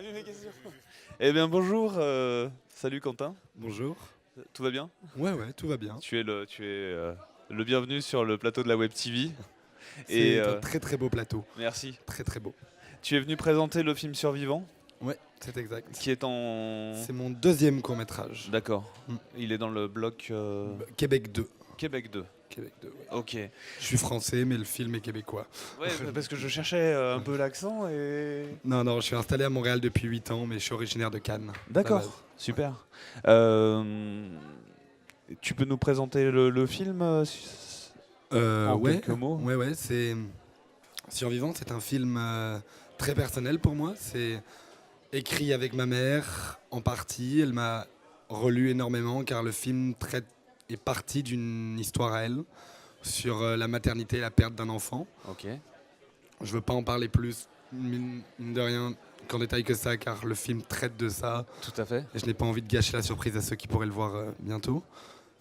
vu mes questions. Eh bien bonjour, salut Quentin, Bonjour. tout va bien? Ouais, tout va bien. Tu es le bienvenu sur le plateau de la Web TV. Et C'est un très très beau plateau. merci. Très très beau. Tu es venu présenter le film Survivant, Ouais, c'est exact. qui est en... C'est mon deuxième court-métrage. D'accord. Mm. Il est dans le bloc Québec 2. Québec 2. Québec 2, ouais. Ok. Je suis français, mais le film est québécois. Ouais, parce que je cherchais un peu l'accent et... Non, je suis installé à Montréal depuis 8 ans, mais je suis originaire de Cannes. D'accord, super. Tu peux nous présenter le film en Ouais, quelques mots? ouais. C'est Survivant, c'est un film très personnel pour moi. C'est écrit avec ma mère en partie. Elle m'a relu énormément car le film est parti d'une histoire à elle sur la maternité et la perte d'un enfant. Ok. Je veux pas en parler plus, mine de rien, qu'en détail que ça, car le film traite de ça. Tout à fait. Et je n'ai pas envie de gâcher la surprise à ceux qui pourraient le voir bientôt.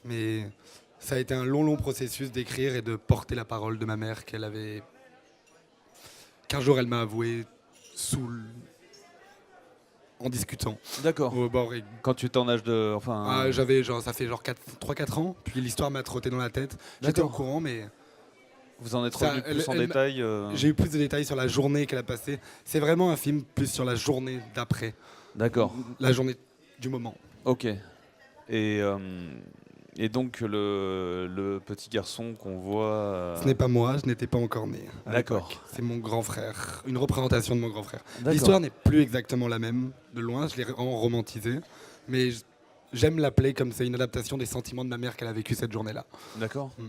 Mais ça a été un long processus d'écrire et de porter la parole de ma mère qu'un jour elle m'a avoué en discutant D'accord. au bord. Quand tu étais en âge de... Enfin... Ça fait genre 3-4 ans, puis l'histoire m'a trotté dans la tête. J'étais au D'accord. courant, mais Vous en êtes Ça, revenu plus en elle m'a- détail j'ai eu plus de détails sur la journée qu'elle a passée. C'est vraiment un film plus sur la journée d'après, D'accord. la journée du moment. Ok. Et donc le petit garçon qu'on voit... Ce n'est pas moi, je n'étais pas encore né. à D'accord. l'époque. C'est mon grand frère, une représentation de mon grand frère. D'accord. L'histoire n'est plus exactement la même, de loin, je l'ai vraiment romantisée, mais j'aime l'appeler comme c'est une adaptation des sentiments de ma mère qu'elle a vécu cette journée-là. D'accord. Mm.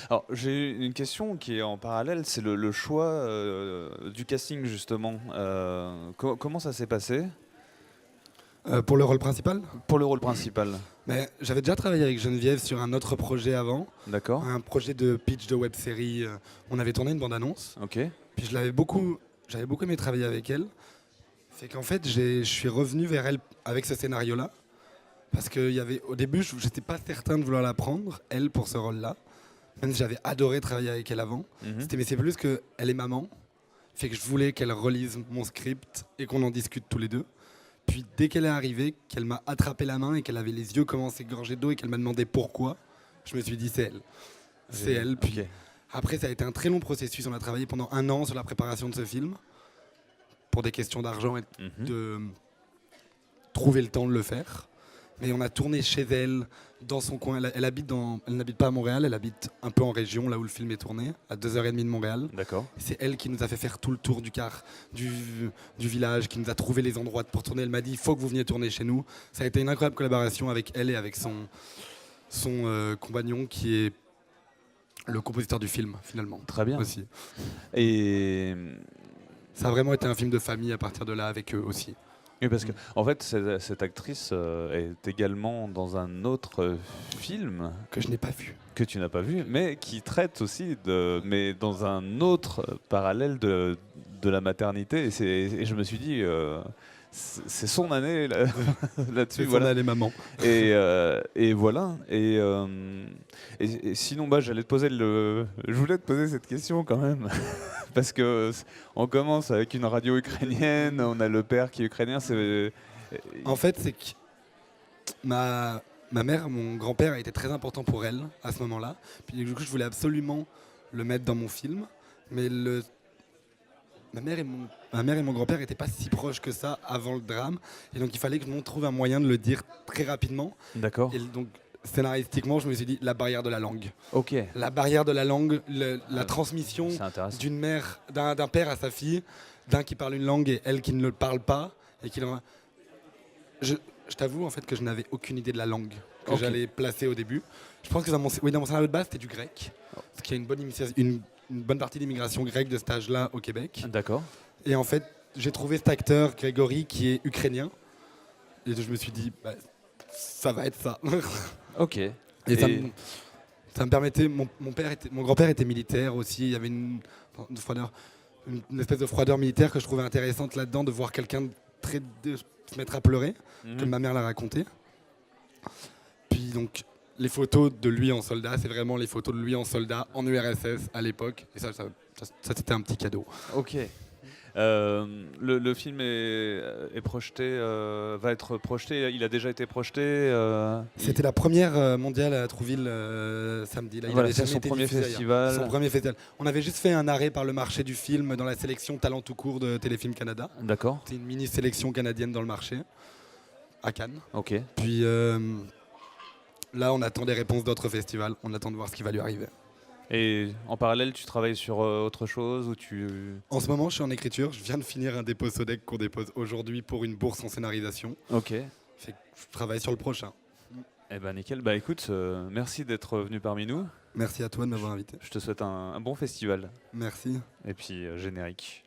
Alors j'ai une question qui est en parallèle, c'est le choix du casting justement. Comment ça s'est passé Pour le rôle principal, pour le rôle principal? mais j'avais déjà travaillé avec Geneviève sur un autre projet avant, D'accord. un projet de pitch de web-série. On avait tourné une bande-annonce. Ok. Puis j'avais beaucoup aimé travailler avec elle. C'est qu'en fait, je suis revenu vers elle avec ce scénario-là. Parce au début, je n'étais pas certain de vouloir la prendre, elle, pour ce rôle-là. Même si j'avais adoré travailler avec elle avant. Mhm. Mais c'est plus qu'elle est maman. Fait que je voulais qu'elle relise mon script et qu'on en discute tous les deux. Puis dès qu'elle est arrivée, qu'elle m'a attrapé la main et qu'elle avait les yeux commencé gorgés d'eau et qu'elle m'a demandé pourquoi, je me suis dit c'est elle. C'est elle. Puis Ok. après, ça a été un très long processus. On a travaillé pendant 1 an sur la préparation de ce film, pour des questions d'argent et Mhm. de trouver le temps de le faire. Mais on a tourné chez elle, dans son coin. Elle n'habite pas à Montréal, elle habite un peu en région, là où le film est tourné, à 2h30 de Montréal. D'accord. C'est elle qui nous a fait faire tout le tour du village, qui nous a trouvé les endroits pour tourner. Elle m'a dit, il faut que vous veniez tourner chez nous. Ça a été une incroyable collaboration avec elle et avec son compagnon, qui est le compositeur du film, finalement. Très bien. Aussi. Et Ça a vraiment été un film de famille à partir de là avec eux aussi. oui, parce que en fait cette actrice est également dans un autre film Que je n'ai pas vu. que tu n'as pas vu, mais qui traite aussi mais dans un autre parallèle de la maternité. Et je me suis dit, c'est son année là-dessus. C'est Voilà. les mamans. Et voilà. Et sinon, j'allais te poser je voulais te poser cette question quand même. Parce que on commence avec une radio ukrainienne, on a le père qui est ukrainien. En fait, c'est que ma mère, mon grand-père a été très important pour elle à ce moment-là. Puis du coup, je voulais absolument le mettre dans mon film. Mais ma mère et mon grand-père n'étaient pas si proches que ça avant le drame. Et donc, il fallait que je trouve un moyen de le dire très rapidement. D'accord. Et donc, scénaristiquement, je me suis dit la barrière de la langue. Ok. La barrière de la langue, la transmission C'est intéressant. d'une mère, d'un père à sa fille, d'un qui parle une langue et elle qui ne le parle pas. Et je t'avoue en fait que je n'avais aucune idée de la langue que Ok. j'allais placer au début. Je pense que dans mon scénario de base, c'était du grec. Parce qu'il y a une bonne partie d'immigration grecque de cet âge-là au Québec. D'accord. Et en fait, j'ai trouvé cet acteur, Grégory, qui est ukrainien. Et je me suis dit, ça va être ça. Ok. Et ça me permettait. Mon grand-père était militaire aussi. Il y avait une froideur, une espèce de froideur militaire que je trouvais intéressante là-dedans, de voir quelqu'un de se mettre à pleurer, Mhm. comme ma mère l'a raconté. Puis donc, les photos de lui en soldat, c'est vraiment les photos de lui en soldat en URSS à l'époque. Et ça c'était un petit cadeau. Ok. Le film est projeté, va être projeté. Il a déjà été projeté. C'était la première mondiale à Trouville samedi. Là, il Voilà, avait c'est jamais son été premier diffusé ailleurs. festival. Son premier festival. On avait juste fait un arrêt par le marché du film dans la sélection Talent tout court de Téléfilm Canada. D'accord. C'est une mini sélection canadienne dans le marché à Cannes. Ok. Puis là, on attend des réponses d'autres festivals. On attend de voir ce qui va lui arriver. Et en parallèle, tu travailles sur autre chose ou tu... En ce moment, je suis en écriture. Je viens de finir un dépôt Sodec qu'on dépose aujourd'hui pour une bourse en scénarisation. Ok. Fait que je travaille sur le prochain. Eh ben nickel. Bah écoute, merci d'être venu parmi nous. Merci à toi de m'avoir invité. Je te souhaite un bon festival. Merci. Et puis générique.